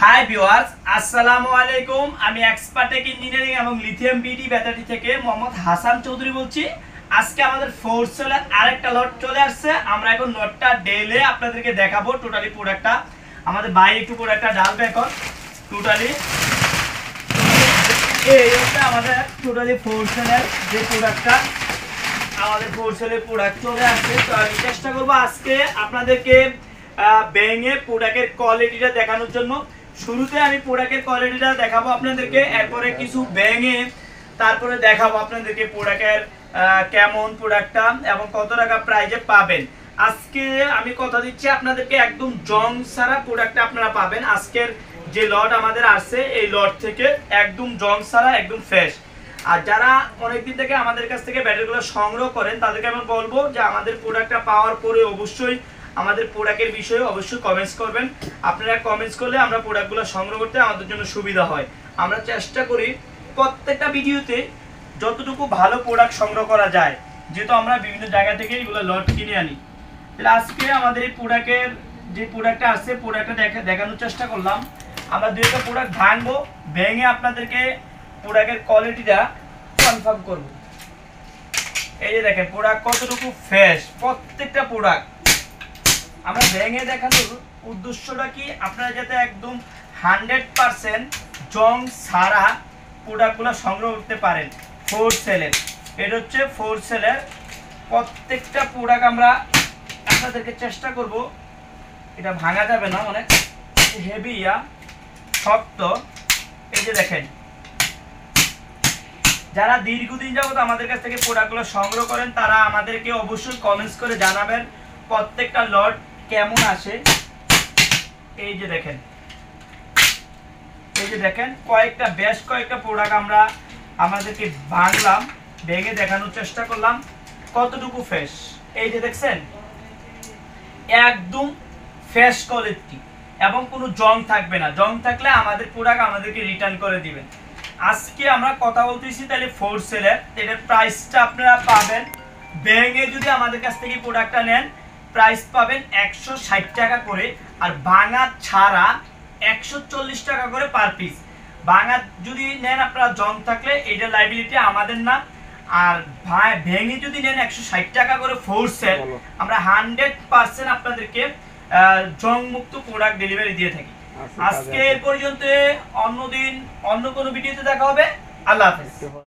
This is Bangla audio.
হাই ভিউয়ার্স, আসসালামু আলাইকুম। আমি এক্সপার্টেক ইঞ্জিনিয়ারিং এবং লিথিয়াম বিডি ব্যাটারি থেকে মোহাম্মদ হাসান চৌধুরী বলছি। আজকে আমাদের ফোর সেলের আরেকটা লট চলে আসছে। আমরা এখন লটটা ডেলে আপনাদেরকে দেখাবো। টোটালি প্রোডাক্টটা আমাদের ভাই একটু প্রোডাক্টটা ডালবে এখন টোটালি। এই হচ্ছে আমাদের টোটালি ফোর সেলের যে প্রোডাক্টটা, আমাদের ফোর সেলের প্রোডাক্ট চলে আসছে। তো আমি চেষ্টা করবো আজকে আপনাদেরকে ভেঙে প্রোডাক্টের কোয়ালিটিটা দেখানোর জন্য। শুরুতে আমি প্রোডাক্টের কোয়ালিটিটা দেখাবো আপনাদেরকে, এরপরে কিছু ভেঙে তারপরে দেখাবো আপনাদেরকে প্রোডাক্টের কেমন প্রোডাক্টটা এবং কত টাকা প্রাইজে পাবেন। আজকে আমি কথা দিচ্ছি আপনাদেরকে একদম জং ছাড়া প্রোডাক্টটা আপনারা পাবেন। আজকের যে লট আমাদের আসছে এই লট থেকে একদম জং ছাড়া একদম ফ্রেশ। আর যারা অনেকদিন থেকে আমাদের কাছ থেকে ব্যাটারিগুলো সংগ্রহ করেন তাদেরকে আমি বলবো যে আমাদের প্রোডাক্টটা পাওয়ার পরে অবশ্যই আমাদের প্রোডাক্টের বিষয়ে অবশ্যই কমেন্টস করবেন। আপনারা কমেন্টস করলে আমরা প্রোডাক্টগুলো সংগ্রহ করতে আমাদের জন্য সুবিধা হয়। আমরা চেষ্টা করি প্রত্যেকটা ভিডিওতে যতটুকু ভালো প্রোডাক্ট সংগ্রহ করা যায়, যেহেতু আমরা বিভিন্ন জায়গা থেকে এগুলো লট কিনে আনি। তাহলে আজকে আমাদের এই প্রোডাক্টের যে প্রোডাক্টটা আসছে প্রোডাক্টটা দেখানোর চেষ্টা করলাম। আমরা দুইটা প্রোডাক্ট ভাঙবো, ভেঙে আপনাদেরকে প্রোডাক্টের কোয়ালিটিটা কনফার্ম করব। এই যে দেখেন প্রোডাক্ট কতটুকু ফ্রেশ, প্রত্যেকটা প্রোডাক্ট আমরা ভেঙে দেখানোর উদ্দেশ্যটা কি, আপনারা যাতে একদম 100% জং ছাড়া প্রোডাক্টগুলো সংগ্রহ করতে পারেন। ফোর সেলের এটা হচ্ছে ফোর সেলের প্রত্যেকটা প্রোডাক্ট আমরা আপনাদেরকে চেষ্টা করব। এটা ভাঙা যাবে না, অনেক হেভি শক্ত। এই যে দেখেন, যারা দীর্ঘদিন যাবত আমাদের কাছ থেকে প্রোডাক্টগুলো সংগ্রহ করেন তারা আমাদেরকে অবশ্যই কমেন্টস করে জানাবেন প্রত্যেকটা লট কেমন আসে। এই যে দেখেন, এই যে দেখেন বেশ কয়েকটা প্রোডাক্ট আমরা আমাদেরকে ভাঙলাম, ভেঙে দেখানোর চেষ্টা করলাম কতটুকু ফ্রেশ। এই যে দেখছেন একদম ফ্রেশ কোয়ালিটি এবং কোনো জং থাকবে না। জং থাকলে আমাদের প্রোডাক্ট আমাদেরকে রিটার্ন করে দিবেন। আজকে আমরা কথা বলতেছি তাহলে ফোর সেলের এটার প্রাইসটা আপনারা পাবেন, ভেঙে যদি আমাদের কাছ থেকে প্রোডাক্টটা নেন প্রাইস পাবেন 160 টাকা করে, আর ভাঙা ছাড়া 140 টাকা করে পার পিস। ভাঙা যদি নেন আপনারা জং থাকলে এটা লাইবিলিটি আমাদের না, আর ভেঙে যদি নেন 160 টাকা করে ফোর সেল, আমরা 100% আপনাদেরকে জং মুক্ত প্রোডাক্ট ডেলিভারি দিয়ে থাকি। আজকে এই পর্যন্ত, অন্যদিন অন্য কোনো ভিডিওতে দেখা হবে। আল্লাহ হাফেজ।